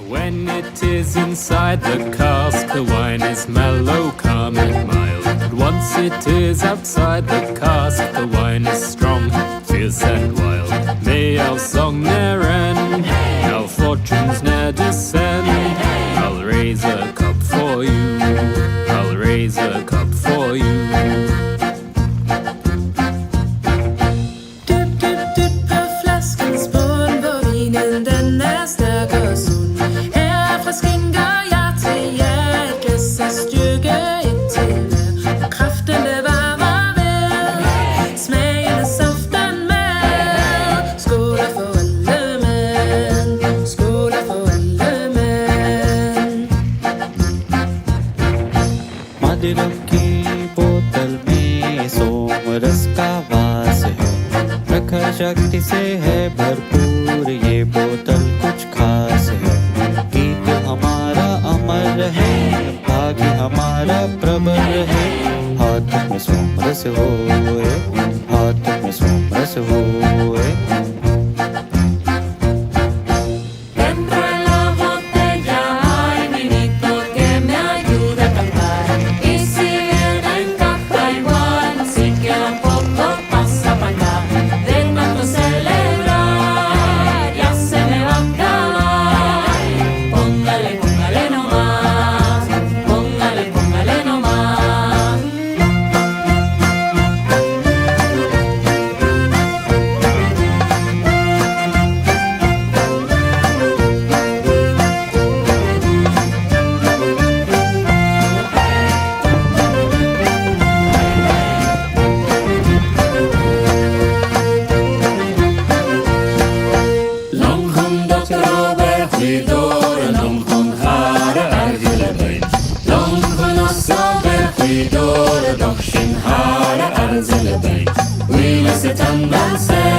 When it is inside the cask, the wine is mellow, calm and mild. But once it is outside the cask, the wine is strong, fierce and wild. May our song ne'er end, our fortunes ne'er descend. I'll raise a cup for you, I'll raise a cup for you. मदिरा की बोतल में सोम रस का वास है, प्रखर शक्ति से है भरपूर ये बोतल कुछ खास है। गीत हमारा अमर है, भाग्य हमारा प्रबल है। हाथ में सोम रस होए, हाथ में सोम रस होए। Doch sin hare er zelle bein. We listen and dance.